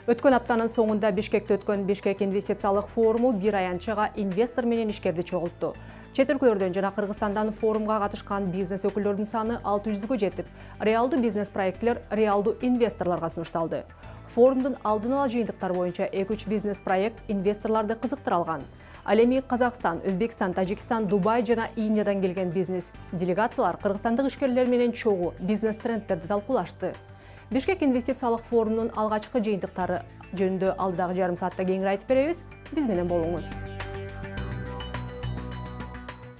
Өткөн аптанын соңында Бишкекте өткөн Бишкек инвестициялык форуму бир аянтчага инвестор менен ишкерди чогултту. Чет өлкөлөрдөн жана Кыргызстандан форумга катышкан бизнес өкүлдөрүнүн саны 600-гө жетип, реалдуу бизнес проектлер реалдуу инвесторлорго сунушталды. Форумдун алдын ала жыйынтыктары боюнча 2-3 бизнес проект инвесторлорду кызыктыра алган. Ал эми Казакстан, Өзбекстан, Тажикстан, Дубай жана Индиядан келген бизнес делегациялар кыргызстандык ишкерлер менен чогуу бизнес трендтерди талкуулашты. Бишкек инвестициялык форумунун алгачкы жыйынтыктары жөнүндө алдыдагы жарым саатта кеңири айтып беребиз. Биз менен болуңуз.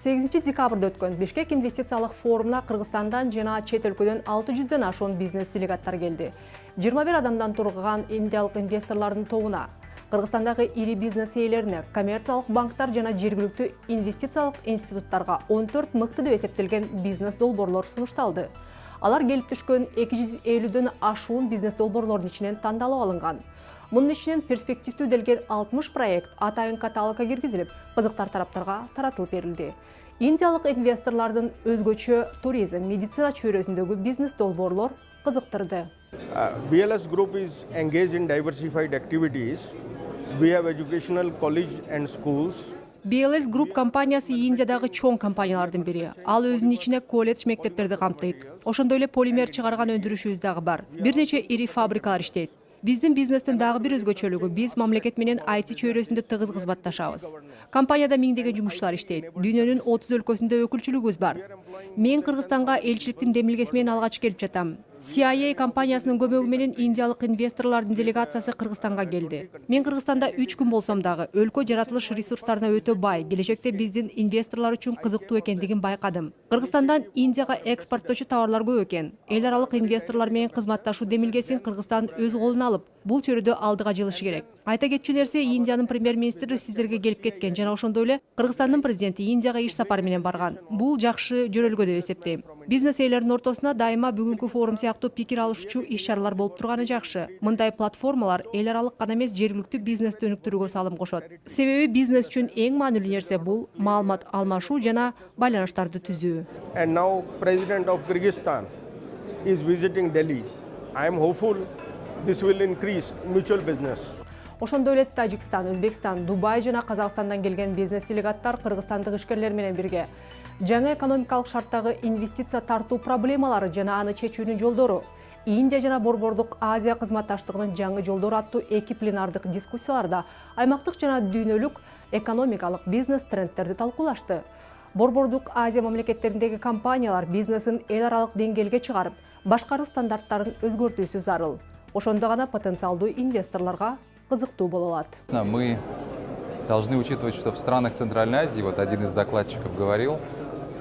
8 декабрда өткөн Бишкек инвестициялык форумуна Кыргызстандан жана чет өлкөдөн 600дөн ашуун бизнес делегаттар келди. 21 адамдан турган индиялык инвесторлордун тобуна Кыргызстандагы ири бизнес ээлерине, коммерциялык банктар жана жергиликтүү инвестициялык институттарга 14 мыкты деп эсептелген бизнес долбоорлор сунушталды. Алар келип түшкөн 250дөн ашуун бизнес долбоорлордун ичинен тандалып алынган. Мунун ичинен перспективдүү делген 60 проект атайын каталогко киргизилип, кызыктар тараптарга таратылып берилди. Индиялык инвесторлордун өзгөчө туризм, медицина чөйрөсүндөгү бизнес долбоорлор кызыктырды. BLS Group is engaged in diversified activities. We have educational college and schools. BLS Group компаниясы Индиядагы чоң компаниялардын бири. Ал өзүнүн ичине колледж мектептерди камтыйт. Ошондой эле полимер чыгарган өндүрүшүбүз дагы бар. Бир нече ири фабрикалар иштейт. Биздин бизнестин дагы бир өзгөчөлүгү биз мамлекет менен IT чөйрөсүндө тыгыз кызматташабыз. Компанияда миңдеген жумушчулар иштейт. Дүйнөнүн 30 өлкөсүндө өкүлчүлүгүбүз бар. Мен Кыргызстанга элчиликтин демилгеси менен алгач келип жатам. CIA компаниясынын көмөгү менен индиялык инвесторлордун делегациясы Кыргызстанга келди. Мен Кыргызстанда 3 күн болсом дагы өлкө жаратылыш ресурстарына өтө бай, келечекте биздин инвесторлор үчүн кызыктуу экендигин байкадым. Кыргызстандан Индияга экспорттоочу товарлар көп экен. Эл аралык инвесторлор менен кызматташуу демилгесин Кыргызстан өз колуна алып, бул чөйрөдө алдыга жылышы керек. Айта кетчү нерсе, Индиянын премьер-министри сиздерге келип кеткен жана ошондой эле Кыргызстандын президенти Индияга иш сапары менен барган. Бул жакшы жөрөлгө деп эсептейм. Бизнес ээлеринин ортосуна дайыма бүгүнкү форум сыяктуу пикир алышчу иш-чаралар болуп турганы жакшы. Мындай платформалар эл аралык гана эмес, жергиликтүү бизнести өнүктүрүүгө салым кошот. Себеби бизнес үчүн эң маанилүү нерсе бул маалымат алмашуу жана байланыштарды түзүү. And now President of Kyrgyzstan is visiting Delhi. I am hopeful this will increase mutual business. Ошондой эле Тажикстан, Өзбекстан, Дубай жана Казакстандан келген бизнес делегаттар кыргызстандык ишкерлер менен бирге жаңы экономикалык шарттагы инвестиция тартуу проблемалары жана аны чечүүнүн жолдору, Индия жана Борбордук Азия кызматташтыгынын жаңы жолдору аттуу 2 пленардык дискуссияларда аймактык жана дүйнөлүк экономикалык бизнес трендтерди талкуулашты. Борбордук Азия мамлекеттериндеги компаниялар бизнесин эл аралык деңгээлге чыгарып, башкаруу стандарттарын өзгөртүүсү зарыл. Ошондо гана потенциалдуу инвесторлорго кызыктуу боло алат. Мы должны учитывать, что в странах Центральной Азии, вот один из докладчиков говорил,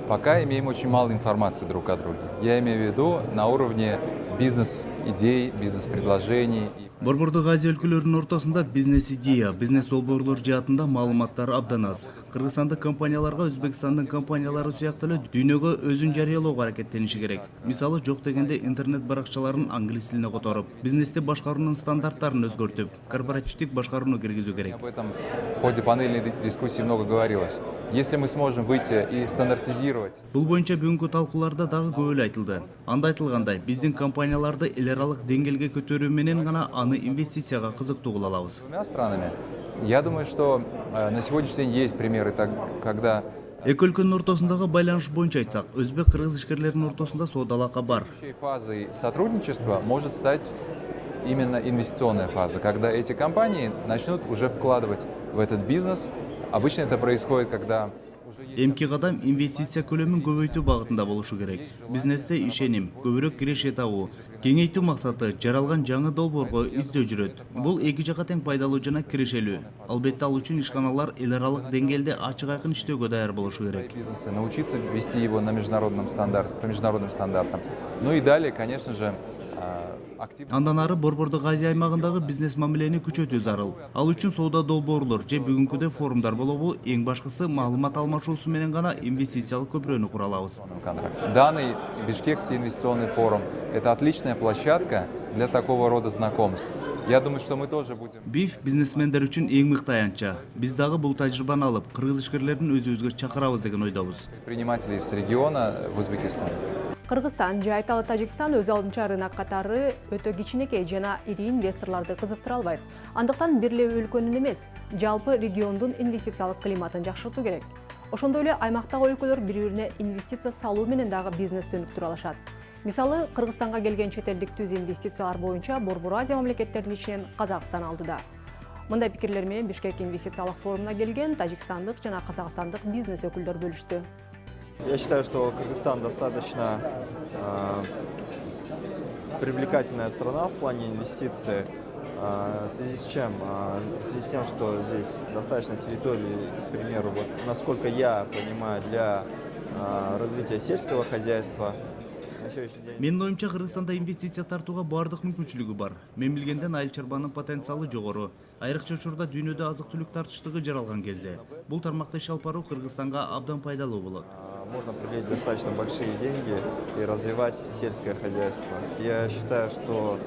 пока имеем очень мало информации друг о друге. Я имею в виду на уровне бизнес-идей, бизнес-предложений. Борбордук Азия өлкөлөрүнүн ортосунда бизнес-идея, бизнес долбоорлор жаатында маалыматтар абдан аз. Кыргызстандык компанияларга Өзбекстандын компаниялары сыяктуу эле дүйнөгө өзүн жарыялоого аракеттениши керек. Мисалы, жок дегенде интернет баракчаларын англис тилине которуп, бизнести башкаруунун стандарттарын өзгөртүп, корпоративдик башкарууну киргизүү керек. Об этом в ходе панельной дискуссии много говорилось. Если мы сможем выйти и стандартизировать. Бул боюнча бүгүнкү талкууларда дагы көп эле айтылды. Анда айтылгандай, биздин компанияларды эл аралык деңгээлге көтөрүү менен гана аны инвестицияга кызыктуу кыла алабыз. Двумя странами. Я думаю, что на сегодняшний день есть примеры, когда Эки өлкөнүн ортосундагы байланыш боюнча айтсак, өзбек-кыргыз ишкерлеринин ортосунда соода алака бар. фазой сотрудничества может стать именно инвестиционная фаза, когда эти компании начнут уже вкладывать в этот бизнес. Обычно это происходит, когда Эмки кадам инвестиция көлөмүн көбөйтүү багытында болушу керек. Бизнесте ишеним, көбүрөөк киреше табуу, кеңейтүү максаты жаралган жаңы долбоорго издөө жүрөт. Бул эки жака тең пайдалуу жана кирешелүү. Албетте ал үчүн ишканалар эл аралык деңгээлде ачык айкын иштөөгө даяр болушу керек. бизнеса научиться вести его на по международным стандартам. Ну и далее, конечно же, активно. Андан ары Борбордук Азия аймагындагы бизнес мамилени күчөтүү зарыл. Ал үчүн соода долбоорлор же бүгүнкүдөй форумдар болобу, эң башкысы маалымат алмашуусу менен гана инвестициялык көпүрөнү кура алабыз. Данный Бишкекский инвестиционный форум – это отличная площадка для такого рода знакомств. Я думаю, что мы тоже будем. БИФ бизнесмендер үчүн эң мыкты аянтча. Биз дагы бул тажрыйбаны алып, кыргыз ишкерлерин өзүбүзгө чакырабыз деген ойдобуз. Предприниматели из региона в Узбекистан. Кыргызстан же айталы Тажикстан өз алдынча рынок катары өтө кичинекей жана ири инвесторлорду кызыктыра албайт. Андыктан бир эле өлкөнүн эмес, жалпы региондун инвестициялык климатын жакшыртуу керек. Ошондой эле аймактагы өлкөлөр бири-бирине инвестиция салуу менен дагы бизнести өнүктүрө алышат. Мисалы, Кыргызстанга келген чет элдик түз инвестициялар боюнча Борбор Азия мамлекеттеринин ичинен Казакстан алдыда. Мындай пикирлер менен Бишкек инвестициялык форумуна келген тажикстандык жана казакстандык бизнес өкүлдөр бөлүштү. Я считаю, что Кыргызстан достаточно привлекательная страна в плане инвестиций. В связи с чем? В связи с тем, что здесь достаточно территории, к примеру, вот, насколько я понимаю, для развития сельского хозяйства. Менин оюмча Кыргызстанда инвестиция тартууга баардык мүмкүнчүлүгү бар. Мен билгенден айыл чарбанын потенциалы жогору. Айрыкча учурда дүйнөдө азык-түлүк тартыштыгы жаралган кезде. Бул тармакта иш алып баруу Кыргызстанга абдан пайдалуу болот. Можно привлечь достаточно большие деньги и развивать сельское хозяйство. Я считаю, что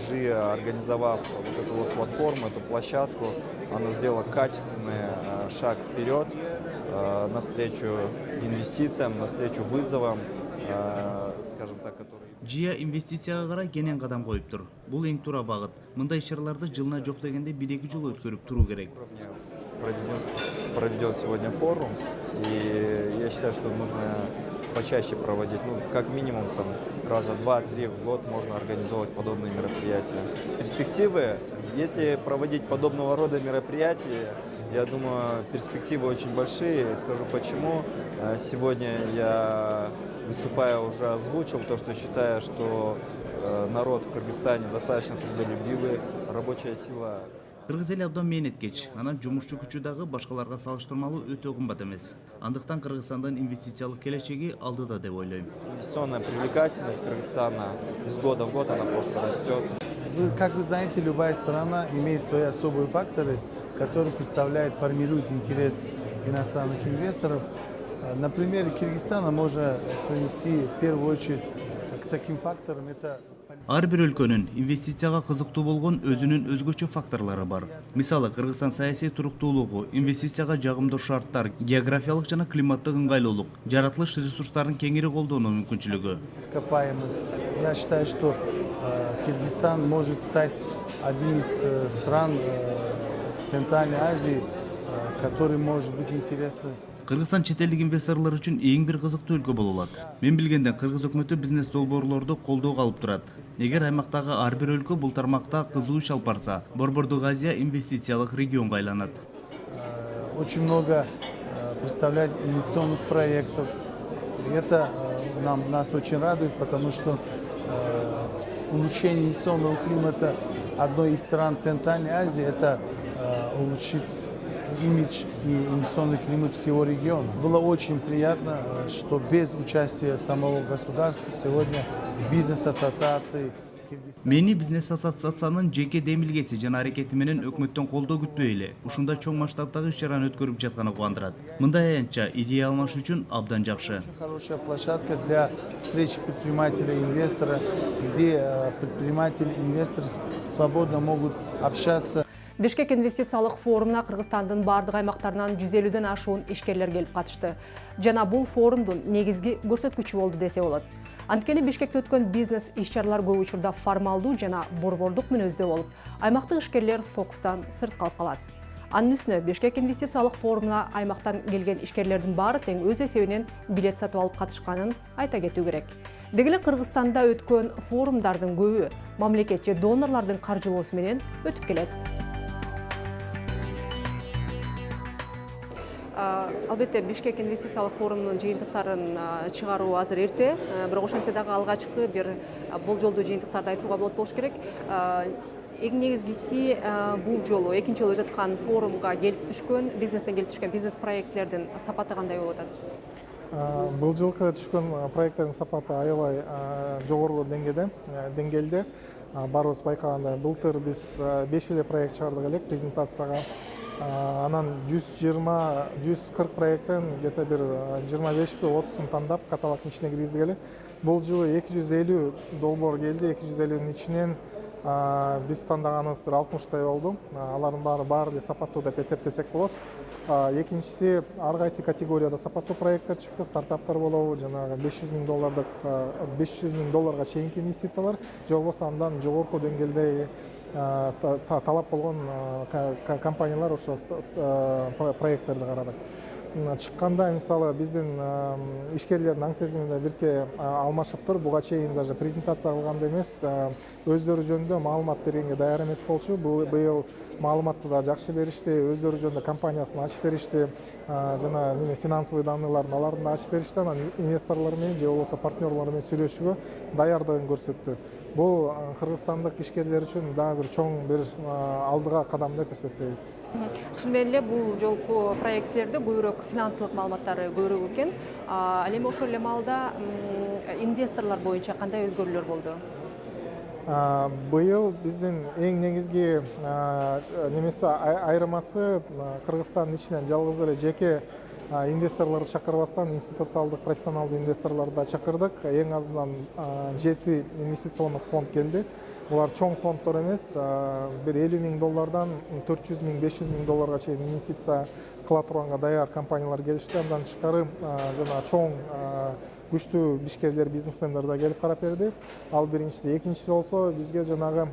ЖИА, организовав вот эту вот платформу, эту площадку, она сделала качественный шаг вперед навстречу инвестициям, навстречу вызовам, скажем так, которые... ЖИА инвестицияга карай кенен кадам коюптур. Бул эң туура багыт. Мындай иш-чараларды жылына жок дегенде 1-2 жыл өткөрүп туруу керек. Проведен сегодня форум, и я считаю, что нужно почаще проводить, ну, как минимум там, раза 2-3 в год можно организовывать подобные мероприятия. Перспективы, если проводить подобного рода мероприятия, я думаю, перспективы очень большие. Скажу почему. Сегодня я выступая уже озвучил то, что считаю, что народ в Кыргызстане достаточно трудолюбивый, рабочая сила. Кыргыз эли абдан мээнеткеч, анан жумушчу күчү дагы башкаларга салыштырмалуу өтө кымбат эмес. Андыктан Кыргызстандын инвестициялык келечеги алдыда деп ойлойм. Инвестиционная привлекательность Кыргызстана из года в год она просто растет. Как вы знаете, любая страна имеет свои особые факторы, которые формируют интерес иностранных инвесторов. На примере Кыргызстана можно привести в первую очередь к таким факторам. Это Ар бир өлкөнүн инвестицияга кызыктуу болгон өзүнүн өзгөчө факторлору бар. Мисалы, Кыргызстан саясий туруктуулугу, инвестицияга жагымдуу шарттар, географиялык жана климаттык ыңгайлуулук, жаратылыш ресурстарын кеңири колдонуу мүмкүнчүлүгү. Я считаю, что Кыргызстан может стать одним из стран Центральной Азии, который может быть интересным. Кыргызстан чет элдик инвесторлор үчүн эң бир кызыктуу өлкө боло алат. Мен билгенден Кыргыз өкмөтү бизнес долбоорлорду колдоого алып турат. Эгер аймактагы ар бир өлкө бул тармакта кызуу иш алып барса, Борбордук Азия инвестициялык регионго айланат. Очень много представляет инвестиционных проектов. Это нас очень радует, потому что улучшение инвестиционного климата одной из стран Центральной Азии это улучшит имидж и инвестиционный климат всего региона. Было очень приятно, что без участия самого государства сегодня бизнес-ассоциации Мени бизнес ассоциациянын жеке демилгеси жана аракети менен өкмөттөн колдоо күтпөй эле ушундай чоң масштабдагы иш-чараны өткөрүп жатканы кубандырат. Мындай аянтча идея алмаш үчүн абдан жакшы. Хорошая площадка для встречи предпринимателя и инвестора, где предприниматели и инвесторы свободно могут общаться. Бишкек инвестициялык форумуна Кыргызстандын бардык аймактарынан 150ден ашуун ишкерлер келип катышты. Жана бул форумдун негизги көрсөткүчү болду десе болот. Анткени Бишкекте өткөн бизнес иш-чаралар көп учурда формалдуу жана борбордук мүнөздө болуп, аймактык ишкерлер фокустан сырт калып калат. Анын үстүнө Бишкек инвестициялык форумуна аймактан келген ишкерлердин баары тең өз эсебинен билет сатып алып катышканын айта кетүү керек. Деги эле Кыргызстанда өткөн форумдардын көбү мамлекет же донорлордун каржылоосу менен өтүп келет. Албетте Бишкек инвестициялык форумунун жыйынтыктарын чыгаруу азыр эрте, бирок ошентсе дагы алгачкы бир болжолдуу жыйынтыктарды айтууга болот болуш керек. Эң негизгиси бул жолу экинчи жолу өтүп аткан форумга келип түшкөн, бизнестен келип түшкөн бизнес проекттердин сапаты кандай болуп атат? Бул жылкы түшкөн проекттердин сапаты аябай жогору деңгээлде. Баарыбыз байкагандай, былтыр биз 5 эле проект чыгардык элек презентацияга. Анан 120-140 проекттен где-то бир 25-30 тандап каталогдун ичине киргиздик эле. Бул жылы 250 долбоор келди, 250-нин ичинен биз тандаганыбыз бир 60-тай болду. Алардын баары эле сапаттуу деп эсептесек болот. Экинчиси ар кайсы категорияда сапаттуу проекттер чыкты, стартаптар болобу, жанагы $500 миң долларга чейинки инвестициялар, же болбосо андан жогорку деңгээлде талап болгон компаниялар ошо проекттерди карадык. Чыкканда мисалы биздин ишкерлердин аң сезими да бирке алмашыптыр. Буга чейин даже презентация кылганда эмес, өздөрү жөнүндө маалымат бергенге даяр эмес болчу. Быйыл маалыматты да жакшы беришти, өздөрү жөнүндө компаниясын ачып беришти, жана финансовый данныйларын алардын ачып беришти, анан инвесторлор менен же болбосо партнерлор менен сүйлөшүүгө даярдыгын көрсөттү. Бул кыргызстандык ишкерлер үчүн дагы бир чоң бир алдыга кадам деп эсептейбиз. Чын менен эле бул жолку проекттерде көбүрөөк финансылык маалыматтары көбүрөөк экен. Ал эми ошол эле маалда инвесторлор боюнча кандай өзгөрүүлөр болду? Быйыл биздин эң негизги немеси айырмасы Кыргызстандын ичинен жалгыз эле жеке инвесторлорду чакырбастан институциалдык профессионалдуу инвесторлорду да чакырдык. Эң азынан 7 инвестициондук фонд келди. Булар чоң фонддор эмес, бир $50 миң доллардан $400 миң, $500 миң долларга чейин инвестиция кыла турганга даяр компаниялар келишти. Андан тышкары жана чоң күчтүү бишкерлер, бизнесмендер да келип карап берди. Ал биринчиси. Экинчиси болсо бизге жанагы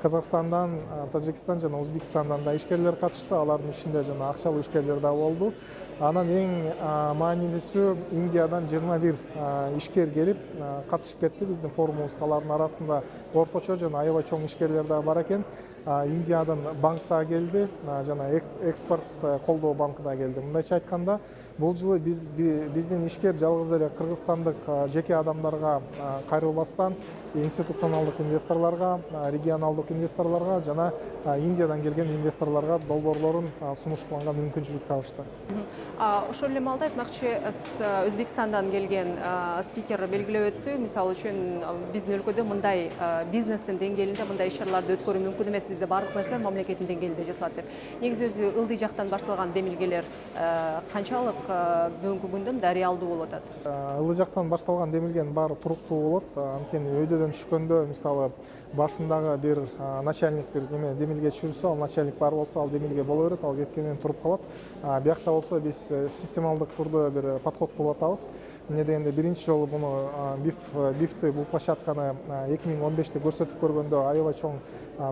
Казакстандан, Тажикстан жана Өзбекстандан да ишкерлер катышты. Алардын ичинде жана акчалуу ишкерлер да болду. Анан эң маанилүүсү Индиядан 21 ишкер келип катышып кетти биздин форумубузга. Алардын арасында орточо жана аябай чоң ишкерлер да бар экен. Индиядан банк да келди, жана экспорт колдоо банкы да келди. Мындайча айтканда, бул жылы биздин ишкер жалгыз эле кыргызстандык жеке адамдарга кайрылбастан институционалдык инвесторлорго, регионалдык инвесторлорго жана Индиядан келген инвесторлорго долбоорлорун сунуштаганга мүмкүнчүлүк табышты. Ошол эле маалда айтмакчы, Өзбекстандан келген спикер белгилеп өттү. Мисалы үчүн биздин өлкөдө мындай бизнестин деңгээлинде мындай иш-чараларды өткөрүү мүмкүн эмес, бизде баардык нерсе мамлекеттин деңгээлинде жасалат деп. Негизи өзү ылдый жактан башталган демилгелер канчалык бүгүнкү күндө мындай реалдуу болуп атат? Ылдый жактан башталган демилгенин баары туруктуу болот. Анткени өйдөдөн түшкөндө мисалы башындагы бир начальник бир неме демилге түшүрсө, ал начальник бар болсо, ал демилге боло берет, ал кеткенден туруп калат. Биякта болсо биз системалдык турдуу бир подход кылып атабыз. Эмне дегенде биринчи жолу муну бифти бул площадканы 2015-те көрсөтүп көргөндө аябай чоң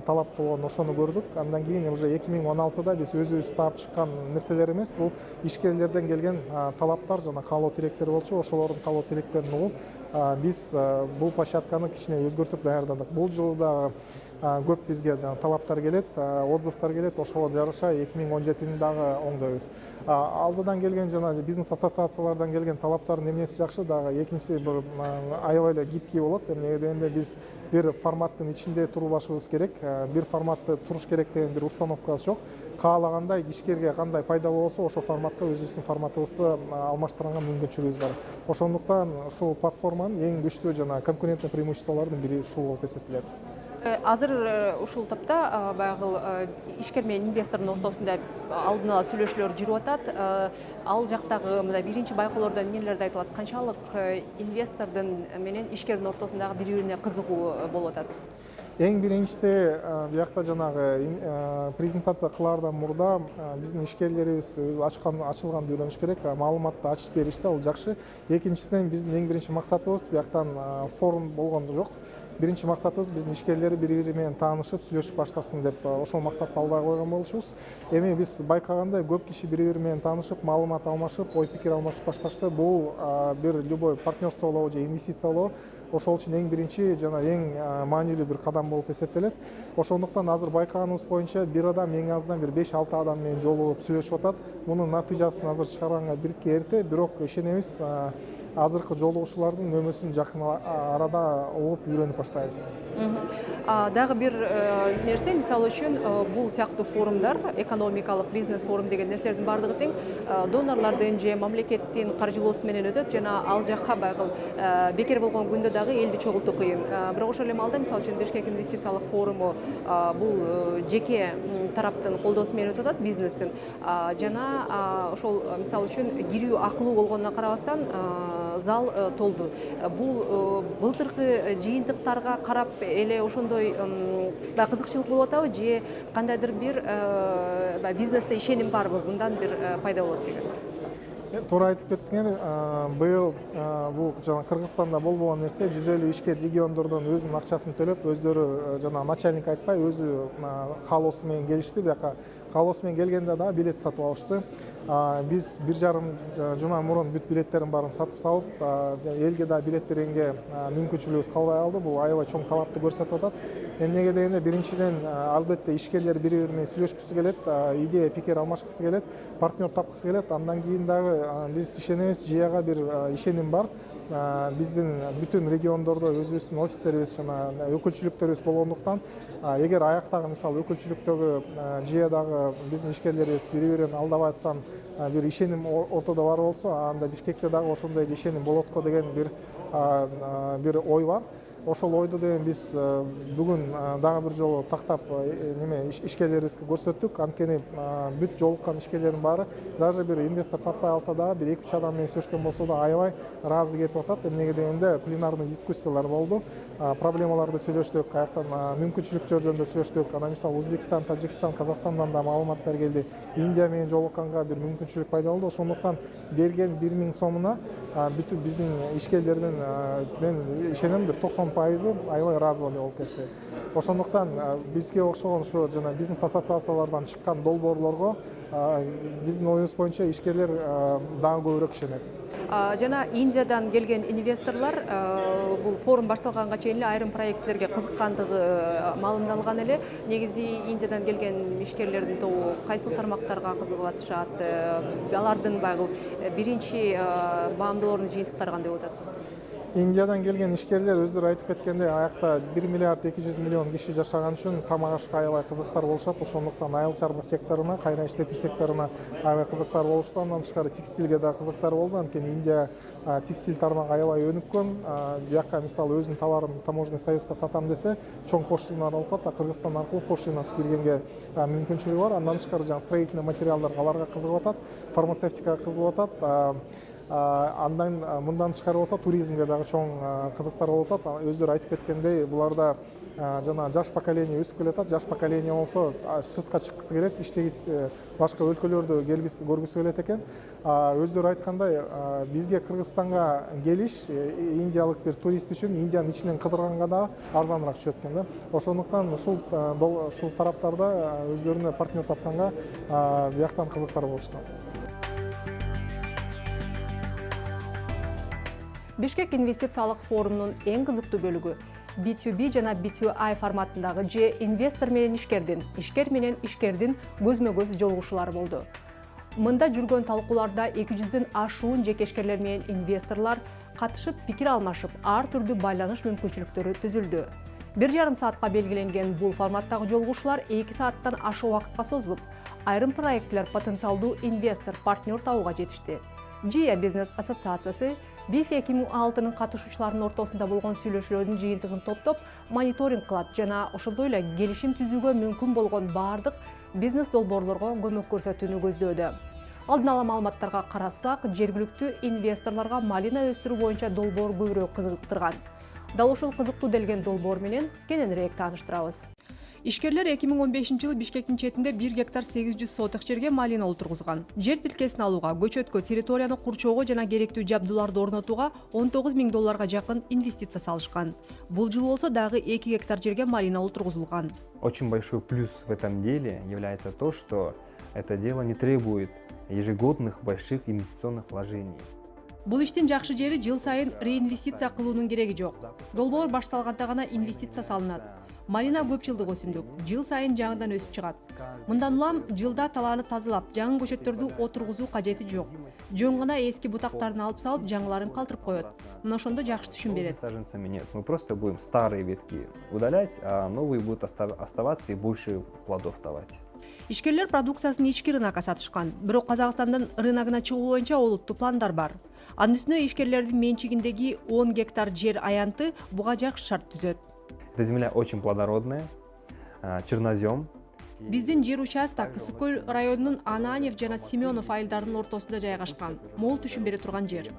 талап болгон, ошону көрдүк. Андан кийин уже 2016-да биз өзүбүз таап чыккан нерселер эмес, бул ишкерлерден келген талаптар жана каалоо тилектер болчу. Ошолордун каалоо тилектерин угуп, биз бул площадканы кичине өзгөртүп даярдадык. Бул жылы да көп бизге талаптар келет, отзывтар келет. Ошого жараша 2017-ни дагы оңдойбуз. Алдыдан келген жана бизнес ассоциациялардан келген талаптардын эмнеси жакшы, дагы экинчиси бир аябай эле гибкий болот. Эмне дегенде биз бир форматтын ичинде турбашыбыз керек, бир форматты туруш керек деген бир установкабыз жок. Каалагандай ишкерге кандай пайдалуу болсо, ошол форматка өзүбүздүн форматыбызды алмаштырганга мүмкүнчүлүгүбүз бар. Ошондуктан ушул платформанын эң күчтүү жана конкурентный преимуществолордун бири ушул болуп эсептелет. Азыр ушул тапта баягы ишкер менен инвестордун ортосунда алдын ала сүйлөшүүлөр жүрүп атат. Ал жактагы мындай биринчи байкоолордон эмнелерди айта аласыз? Канчалык инвестордун менен ишкердин ортосундагы бири-бирине кызыгуу болуп атат? Эң биринчиси биякта жанагы презентация кылаардан мурда биздин ишкерлерибиз ачылган үйрөнүш керек, маалыматты ачып беришти, ал жакшы. Экинчисинен биздин эң биринчи максатыбыз бияктан форум болгон жок. Биринчи максатыбыз биздин ишкерлер бири-бири менен таанышып, сүйлөшүп баштасын деп ошол максатты алдыга койгон болчубуз. Эми биз байкагандай көп киши бири-бири менен таанышып, маалымат алмашып, ой пикир алмашып башташты. Бул бир любой партнерство болобу же инвестиция болобу, ошол үчүн эң биринчи жана эң маанилүү бир кадам болуп эсептелет. Ошондуктан азыр байкаганыбыз боюнча бир адам эң азынан бир 5-6 адам менен жолугуп сүйлөшүп атат. Мунун натыйжасын азыр чыгарганга бирке эрте, бирок ишенебиз, азыркы жолугушуулардын нөмөсүн жакын арада угуп үйрөнүп баштайбыз. Дагы бир нерсе, мисалы үчүн бул сыяктуу форумдар, экономикалык бизнес форум деген нерселердин баардыгы тең донорлордун же мамлекеттин каржылоосу менен өтөт жана ал жакка баягы бекер болгон күндө дагы элди чогултуу кыйын. Бирок ошол эле маалда мисалы үчүн Бишкек инвестициялык форуму бул жеке тараптын колдоосу менен өтүп атат, бизнестин жана ошол мисалы үчүн кирүү акылуу болгонуна карабастан зал толду. Бул былтыркы жыйынтыктарга карап эле ошондой да кызыкчылык болуп атабы же кандайдыр бир бизнесте ишеним барбы, мындан бир пайда болот деген? Туура айтып кеттиңер, быйыл бул жана Кыргызстанда болбогон нерсе 150 ишкер легиондордон өзүнүн акчасын төлөп, өздөрү жана начальник айтпай өзү каалоосу менен келишти. Бияка каалоосу менен келгенде да билет сатып алышты. Биз 1,5 жума мурун бүт билеттерин баарын сатып салып, элге да билет бергенге мүмкүнчүлүгүбүз калбай калды. Бул аябай чоң талапты көрсөтүп атат. Эмнеге дегенде, биринчиден албетте ишкерлер бири бири менен сүйлөшкүсү келет, идея пикир алмашкысы келет, партнер тапкысы келет. Андан кийин дагы биз ишенебиз, жыяга бир ишеним бар. Биздин бүтүн региондордо өзүбүздүн офистерибиз жана өкүлчүлүктөрүбүз болгондуктан, эгер аяктагы мисалы өкүлчүлүктөгү жыядагы биздин ишкерлерибиз бири бирин алдабастан бир ишеним ортодо бар болсо, анда Бишкекте дагы ошондой ишеним болот го деген бир ой бар. Ошол ойду деген биз бүгүн дагы бир жолу тактап ишкерлерибизге көрсөттүк. Анткени бүт жолуккан ишкерлердин баары, даже бир инвестор таппай алса дагы, бир 2-3 адам менен сүйлөшкөн болсо да аябай ыраазы кетип атат. Эмнеге дегенде, пленарный дискуссиялар болду, проблемаларды сүйлөштүк, каяктан мүмкүнчүлүктөр жөнүндө сүйлөштүк. Ана мисалы Өзбекстан, Тажикстан, Казакстандан да маалыматтар келди. Индия менен жолукканга бир мүмкүнчүлүк пайда болду. Ошондуктан берген 1000 сомуна бүтүн биздин ишкерлердин мен ишенем бир 90% аябай ыраазы болуп кетти. Ошондуктан бизге окшогон ушу жана бизнес ассоциациялардан чыккан долбоорлорго биздин оюбуз боюнча ишкерлер дагы көбүрөөк ишенет. Жана Индиядан келген инвесторлар бул форум башталганга чейин эле айрым проекттерге кызыккандыгы маалымдалган эле. Негизи Индиядан келген ишкерлердин тобу кайсыл тармактарга кызыгып атышат? Алардын баягы биринчи баамдоолорунун жыйынтыктары кандай болуп атат? Индиядан келген ишкерлер өздөрү айтып кеткендей, аякта 1 миллиард 200 миллион киши жашаган үчүн тамак ашка аябай кызыктар болушат. Ошондуктан айыл чарба секторуна, кайра иштетүү секторуна аябай кызыктар болушту. Андан тышкары текстилге да кызыктар болду. Анткени Индия текстиль тармагы аябай өнүккөн. Бияка мисалы өзүнүн товарын таможенный союзга сатам десе, чоң поштиналар алып калат, Кыргызстан аркылуу поштинасы киргенге мүмкүнчүлүгү бар. Андан тышкары жана строительный материалдар аларга кызыгып атат, фармацевтикага кызыгып атат. Андан мындан тышкары болсо туризмге дагы чоң кызыктар болуп атат. Өздөрү айтып кеткендей, буларда жана жаш поколение өсүп келатат. Жаш поколение болсо сыртка чыккысы келет, иштегис башка өлкөлөрдү келгис көргүсү келет экен. Өздөрү айткандай, бизге Кыргызстанга келиш индиялык бир турист үчүн Индиянын ичинен кыдырганга да арзаныраак түшөт экен да. Ошондуктан ушул тараптарда өздөрүнө партнер тапканга бияктан кызыктар болушту. Бишкек инвестициялык форумунун эң кызыктуу бөлүгү B2B жана B2I форматындагы же инвестор менен ишкердин, ишкер менен ишкердин көзмө-көз жолугушуулары болду. Мында жүргөн талкууларда 200дөн ашуун жекешкерлер менен инвесторлар катышып, пикир алмашып, ар түрдүү байланыш мүмкүнчүлүктөрү түзүлдү. 1,5 саатка белгиленген бул форматтагы жолугушуулар 2 сааттан ашык убакытка созулуп, айрым проектлер потенциалдуу инвестор, партнер табууга жетишти. Жия бизнес ассоциациясы BIF 2006-нын катышуучуларынын ортосунда болгон сүйлөшүүлөрдүн жыйынтыгын топтоп, мониторинг кылат жана ошондой эле келишим түзүүгө мүмкүн болгон баардык бизнес долбоорлорго көмөк көрсөтүүнү көздөөдө. Алдын ала маалыматтарга карасак, жергиликтүү инвесторлорго малина өстүрүү боюнча долбоор көбүрөөк кызыктырган. Дал ушул кызыктуу делген долбоор менен кененирээк тааныштырабыз. Ишкерлер 2015-жылы Бишкектин четинде 1 гектар 800 сотых жерге малина олтургузган. Жер тилкесин алууга, көчөткө, территорияны курчоого жана керектүү жабдууларды орнотууга $19,000 жакын инвестиция салышкан. Бул жылы болсо дагы 2 гектар жерге малина олтургузулган. Очень большой плюс в этом деле является то, что это дело не требует ежегодных больших инвестиционных вложений. Бул иштин жакшы жери жыл сайын реинвестиция кылуунун кереги жок. Долбоор башталганда гана инвестиция салынат. Малина көп жылдык өсүмдүк, жыл сайын жаңыдан өсүп чыгат. Мындан улам жылда талааны тазалап, жаңы көчөттөрдү отургузуу кажети жок. Жөн гана эски бутактарын алып салып, жаңыларын калтырып коет. Мына ошондо жакшы түшүм берет. Саженцами нет, мы просто будем старые ветки удалять, а новые будут оставаться и больше плодов давать. Ишкерлер продукциясын ички рынокко сатышкан, бирок Казакстандын рыногуна чыгуу боюнча олуттуу пландар бар. Анын үстүнө ишкерлердин менчигиндеги 10 гектар жер аянты буга жакшы шарт түзөт. Эта земля очень плодородная, чернозем, Биздин жер участок Ысык көл районунун Ананев жана Семенов айылдарынын ортосунда жайгашкан. Мол түшүм бере турган жер.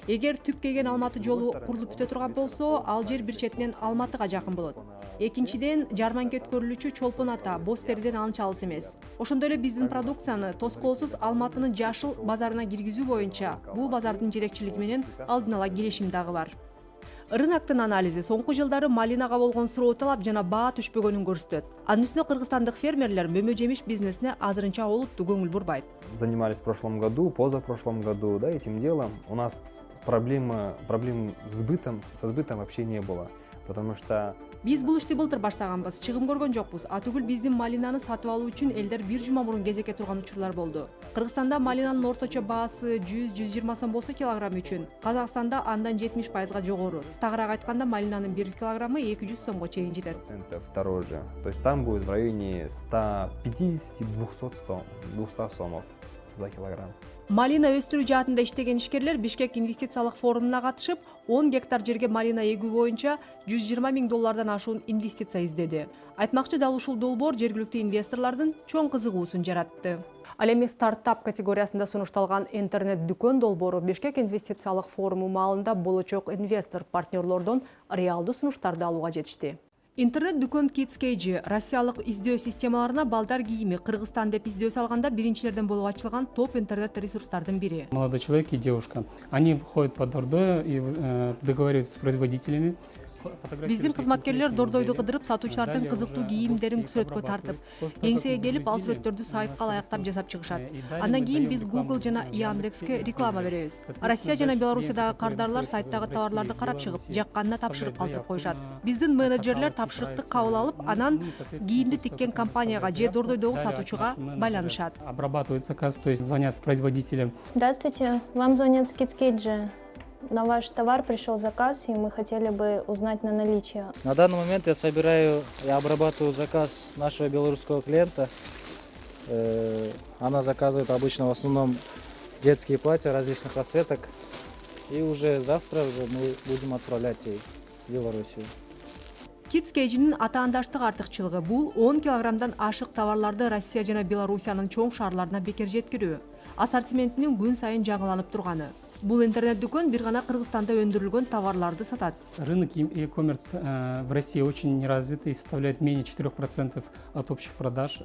Эгер Түп Кеген Алматы жолу курулуп бүтө турган болсо, ал жер бир четинен Алматыга жакын болот. Экинчиден, жарманка өткөрүлүүчү Чолпон Ата боз териден анча алыс эмес. Ошондой эле биздин продукцияны тоскоолсуз Алматынын жашыл базарына киргизүү боюнча бул базардын жетекчилиги менен алдын ала келишим дагы бар. Рыноктун анализи соңку жылдары малинага болгон суроо талап жана баа түшпөгөнүн көрсөтөт. Анын үстүнө кыргызстандык фермерлер мөмө жемиш бизнесине азырынча олуттуу көңүл бурбайт. Занимались в прошлом году, позапрошлом году, да, этим делом. У нас проблем со сбытом вообще не было, потому что Биз бул ишти былтыр баштаганбыз, чыгым көргөн жокпуз. Атүгүл биздин малинаны сатып алуу үчүн элдер бир жума мурун кезекке турган учурлар болду. Кыргызстанда малинанын орточо баасы 100-120 сом болсо килограмм үчүн, Казакстанда андан 70% жогору. Тагыраак айтканда малинанын 1 килограммы 200 сомго чейин жетет. дороже. То есть там будет в районе 150-200 сомов за килограмм. Малина өстүрүү жаатында иштеген ишкерлер Бишкек инвестициялык форумуна катышып, 10 гектар жерге малина эгүү боюнча $120 000 ашуун инвестиция издеди. Айтмакчы дал ушул долбоор жергиликтүү инвесторлордун чоң кызыгуусун жаратты. Ал эми стартап категориясында сунушталган интернет-дүкөн долбоору Бишкек инвестициялык форуму маалында болочок инвестор партнерлордон реалдуу сунуштарды алууга жетишти. Интернет-дүкөн Kids Cage Россиялык издөө системаларына балдар кийими Кыргызстан деп издөө салганда биринчилерден болуп ачылган топ интернет-ресурстардын бири. Молодой человек и девушка, они выходят по Дордо и договариваются с производителями. Биздин кызматкерлер Дордойду кыдырып, сатуучулардын кызыктуу кийимдерин сүрөткө тартып, кеңсеге келип, ал сүрөттөрдү сайтка ылайыктап жасап чыгышат. Андан кийин биз Google жана Яндекске реклама беребиз. Россия жана Белоруссиядагы кардарлар сайттагы товарларды карап чыгып, жакканына тапшырык калтырып коюшат. Биздин менеджерлер тапшырыкты кабыл алып, анан кийимди тиккен компанияга же Дордойдогу сатуучуга байланышат. Обрабатывают заказ, то есть звонят производителям. Здравствуйте, вам звонят с Kids Cage. На ваш товар пришел заказ, и мы хотели бы узнать на наличие. На данный момент я обрабатываю заказ нашего белорусского клиента. Она заказывает обычно в основном детские платья различных расцветок. И уже завтра мы будем отправлять ей в Белоруссию. Kids Cage'nin атаандаштык артыкчылыгы бул 10 килограммдан ашык товарларды Россия жана Белоруссиянын чоң шаарларына бекер жеткирүү. Ассортиментинин күн сайын жаңыланып турганы. Бул интернет-дүкөн бир гана Кыргызстанда өндүрүлгөн товарларды сатат. Рынок e-commerce в России очень неразвитый, составляет менее 4% от общих продаж.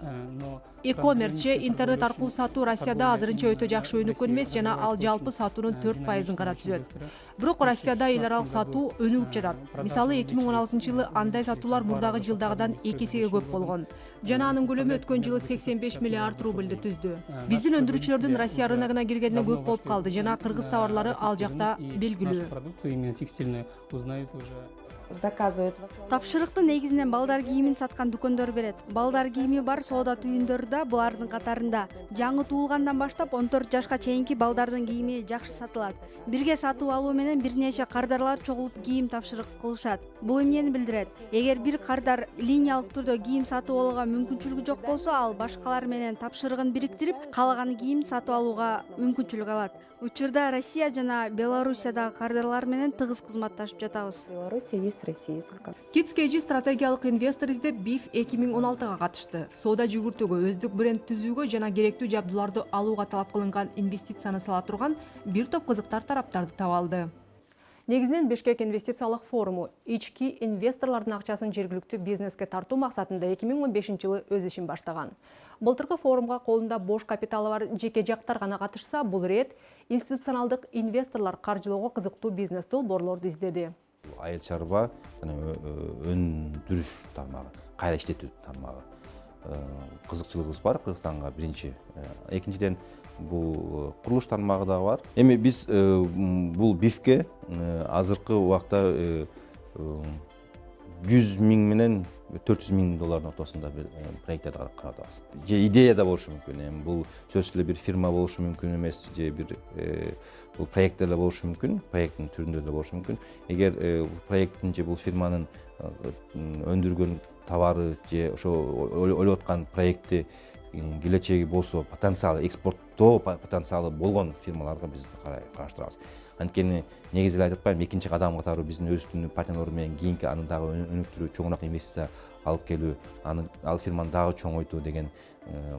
E-commerce же интернет аркылуу сатуу Россияда азырынча өтө жакшы өнүккөн эмес жана ал жалпы сатуунун 4%-ын гана түзөт. Бирок Россияда эл аралык сатуу өнүгүп жатат. Мисалы 2016-жылы андай сатуулар мурдагы жылдагыдан 2 эсеге көп болгон. Жана анын көлөмү өткөн жылы 85 миллиард рубльди түздү. Биздин өндүрүүчүлөрдүн Россия рыногуна киргенине көп болуп калды жана кыргыз товарлары ал жакта белгилүү. Именно текстильные узнают уже. Тапшырыкты негизинен балдар кийимин саткан дүкөндөр берет. Балдар кийими бар соода түйүндөрү да булардын катарында. Жаңы туулгандан баштап 14 жашка чейинки балдардын кийими жакшы сатылат. Бирге сатып алуу менен бир нече кардарлар чогулуп кийим тапшырык кылышат. Бул эмнени билдирет? Эгер бир кардар линиялык түрдө кийим сатып алууга мүмкүнчүлүгү жок болсо, ал башкалар менен тапшырыгын бириктирип, каалаган кийим сатып алууга мүмкүнчүлүк алат. Учурда Россия жана Белоруссиядагы кардарлар менен тыгыз кызматташып жатабыз. Kids Cage стратегиялык инвестор издеп BIF 2016-га катышты. Соода жүгүртүүгө, өздүк бренд түзүүгө жана керектүү жабдууларды алууга талап кылынган инвестицияны сала турган бир топ кызыктар тараптарды таба алды. Негизинен Бишкек инвестициялык форуму ички инвесторлордун акчасын жергиликтүү бизнеске тартуу максатында 2015-жылы өз ишин баштаган. Былтыркы форумга колунда бош капиталы бар жеке жактар гана катышса, бул рет институционалдык инвесторлор каржылоого кызыктуу бизнес долбоорлорду издеди. Айыл чарба жана өндүрүш тармагы, кайра иштетүү тармагы кызыкчылыгыбыз бар Кыргызстанга биринчи. Экинчиден бул курулуш тармагы да бар. Эми биз бул бифке азыркы убакта 100 000 менен 400 000 доллардын ортосунда бир проекттерди карап атабыз. Же идея да болушу мүмкүн. Эми бул сөзсүз эле бир фирма болушу мүмкүн эмес, же бир бул проекттер да болушу мүмкүн, проекттин түрүндө да болушу мүмкүн. Эгер проекттин же бул фирманын өндүргөн товары же ошо ойлоп аткан проекти келечеги болсо, потенциалы экспорттоо потенциалы болгон фирмаларга биз караштырабыз. Анткени негизи эле айтып атпаймынбы, экинчи кадам катары биздин өзүбүздүн партнерлор менен кийинки аны дагы өнүктүрүү, чоңураак инвестиция алып келүү, ал фирманы дагы чоңойтуу деген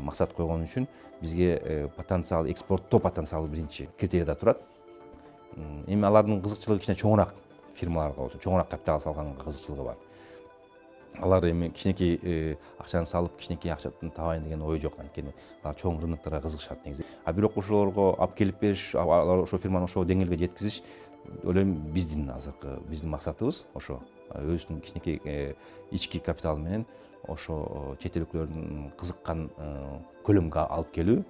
максат койгон үчүн бизге потенциал, экспорттоо потенциалы биринчи критерийде турат. Эми алардын кызыкчылыгы кичине чоңураак фирмаларга болчу, чоңураак капитал салганга кызыкчылыгы бар. Алар эми кичинекей акчаны салып, кичинекей акчаны табайын деген ой жок, анткени алар чоң рыноктарга кызыгышат негизи. А бирок ошолорго алып келип бериш, ошол фирманы ошол деңгээлге жеткизиш, ойлойм биздин азыркы биздин максатыбыз ошо. Өзүнүн кичинекей ички капиталы менен ошо чет өлкөлөрдүн кызыккан көлөмгө алып келүү,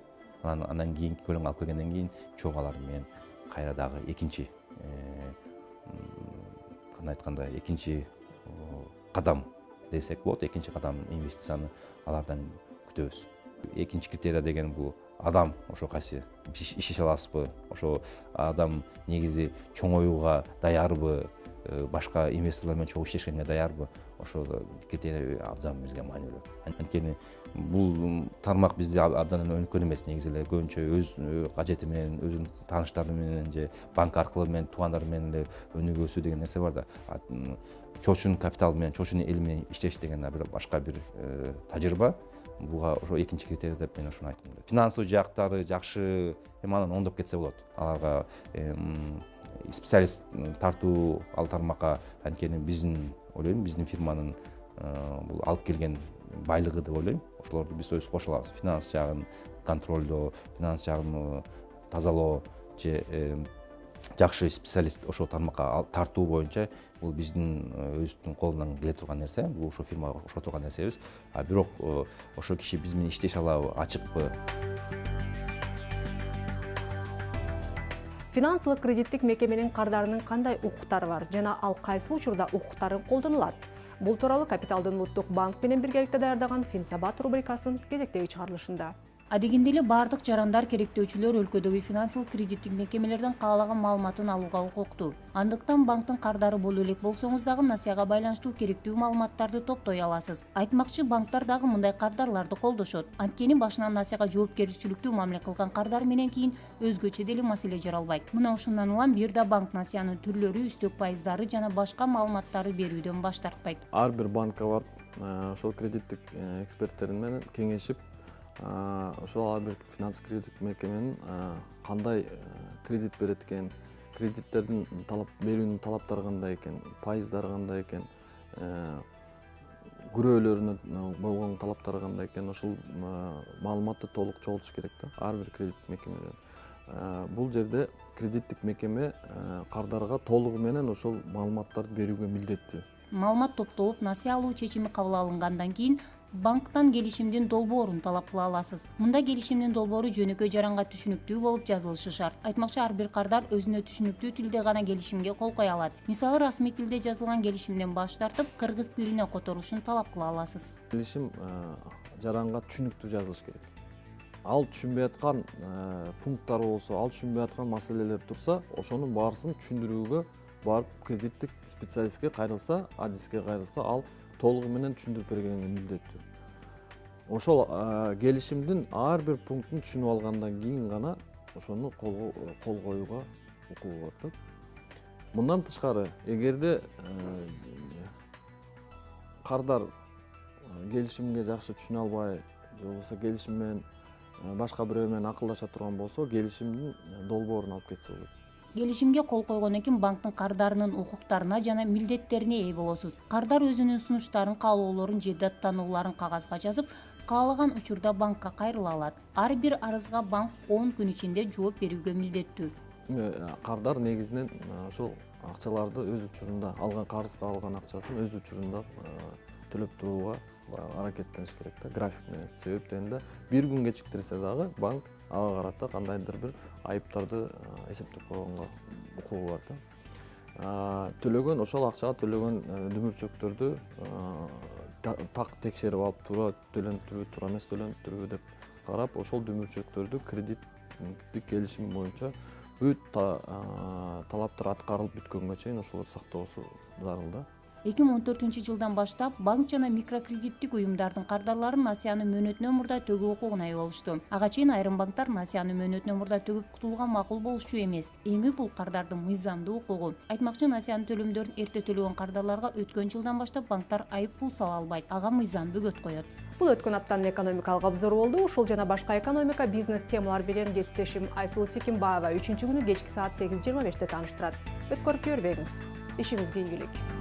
андан кийинки көлөмгө алып келгенден кийин чогуу алар менен кайра дагы экинчи кандай айтканда экинчи кадам десек болот, экинчи кадам инвестицияны алардан күтөбүз. Экинчи критерия деген бул адам ошо кайсы иштеше аласызбы, ошо адам негизи чоңоюуга даярбы, башка инвесторлор менен чогуу иштешкенге даярбы, ошол критерий абдан бизге маанилүү. Анткени бул тармак бизде абдан өнүккөн эмес, негизи эле көбүнчө өз кажети менен, өзүнүн тааныштары менен же банк аркылуу менен, туугандары менен эле өнүгүп өсүү деген нерсе бар да. Чочун капитал менен, чочун эл менен иштеш деген башка бир тажрыйба. Буга ошо экинчи критерий деп мен ошону айттым. Финансылык жактары жакшы, эми анан оңдоп кетсе болот. Аларга специалист тартуу ал тармакка, анткени биздин ойлойм, биздин фирманын бул алып келген байлыгы деп ойлойм. Ошолорду биз өз кошо алабыз. Финанс жагын контролдоо, финанс жагын тазалоо же жакшы специалист ошол тармакка тартуу боюнча бул биздин өзүбүздүн колунан келе турган нерсе, бул ошо фирмага кошо турган нерсебиз. А бирок ошол киши биз менен иштеше алабы, ачыкпы? Финансылык кредиттик мекеменин кардарынын кандай укуктары бар жана ал кайсы учурда укуктары колдонулат? Бул тууралуу Капиталдын улуттук банк менен биргеликте даярдаган Финсабат рубрикасынын кезектеги чыгарылышында. Адегенде эле бардык жарандар керектөөчүлөр өлкөдөгү финансылык кредиттик мекемелерден каалаган маалыматын алууга укуктуу. Андыктан банктын кардары боло элек болсоңуз дагы насыяга байланыштуу керектүү маалыматтарды топтой аласыз. Айтмакчы, банктар дагы мындай кардарларды колдошот. Анткени башынан насыяга жоопкерчиликтүү мамиле кылган кардар менен кийин өзгөчө деле маселе жаралбайт. Мына ушундан улам бир да банк насыянын түрлөрү, үстөк пайыздары жана башка маалыматтарды берүүдөн баш тартпайт. Ар бир банкка барып, ошол кредиттик эксперттер менен кеңешип, ошол ар бир финанс кредиттик мекеменин кандай кредит берет экен, кредиттердин берүүнүн талаптары кандай экен, пайыздары кандай экен, күрөөлөрүнө болгон талаптары кандай экен, ошол маалыматты толук чогултуш керек да, ар бир кредиттик мекемелер. Бул жерде кредиттик мекеме кардарга толугу менен ошол маалыматтарды берүүгө милдеттүү. Маалымат топтолуп, насыя алуу чечими кабыл алынгандан кийин банктан келишимдин долбоорун талап кыла аласыз. Мында келишимдин долбоору жөнөкөй жаранга түшүнүктүү болуп жазылышы шарт. Айтмакчы, ар бир кардар өзүнө түшүнүктүү тилде гана келишимге кол кое алат. Мисалы, расмий тилде жазылган келишимден баш тартып, кыргыз тилине которушун талап кыла аласыз. Келишим жаранга түшүнүктүү жазылыш керек. Ал түшүнбөй аткан пункттар болсо, ал түшүнбөй аткан маселелер турса, ошонун баарысын түшүндүрүүгө барып кредиттик специалистке кайрылса, адиске кайрылса, ал толугу менен түшүндүрүп бергенге милдеттүү. Ошол келишимдин ар бир пунктун түшүнүп алгандан кийин гана ошону кол коюуга укугу бар. Мындан тышкары, эгерде кардар келишимге жакшы түшүнө албай, же болбосо келишим менен башка бирөө менен акылдаша турган болсо, келишимдин долбоорун алып кетсе болот. Келишимге кол койгондон кийин банктын кардарынын укуктарына жана милдеттерине ээ болосуз. Кардар өзүнүн сунуштарын, каалоолорун же даттанууларын кагазга жазып, каалаган учурда банкка кайрыла алат. Ар бир арызга банк 10 күн ичинде жооп берүүгө милдеттүү. Кардар негизинен ошол акчаларды өз учурунда алган, карызга алган акчасын өз учурунда төлөп турууга аракеттениш керек да, график менен. Себеп дегенде бир күн кечиктирсе дагы банк ага карата кандайдыр бир айыптарды эсептеп койгонго укугу бар да. Төлөгөн, ошол акчага төлөгөн дүмүрчөктөрдү так текшерип алып, туура төлөнүптүрбү, туура эмес төлөнүптүрбү деп карап, ошол дүмүрчөктөрдү кредиттик келишим боюнча бүт талаптар аткарылып бүткөнгө чейин ошолорду сактоосу зарыл да. 2014 жылдан баштап банк жана микрокредиттик уюмдардын кардарларын насыяны мөөнөтүнөн мурда төгүү укугуна ээ болушту. Ага чейин айрым банктар насыяны мөөнөтүнөн мурда төгүп кутулган макул болушчу эмес. Эми бул кардардын мыйзамдуу укугу. Айтмакчы, насыяны төлөмдөрүн эрте төлөгөн кардарларга өткөн жылдан баштап банктар айып пул сала албайт. Ага мыйзам бөгөт коет. Бул өткөн аптанын экономикалык обзору болду. Ушул жана башка экономика, бизнес темалар менен кесиптешим Айсулу Текимбаева 3-күнү кечки саат 8:25 тааныштырат. Өткөрүп көрбөңүз. Ишиңизге ийгилик.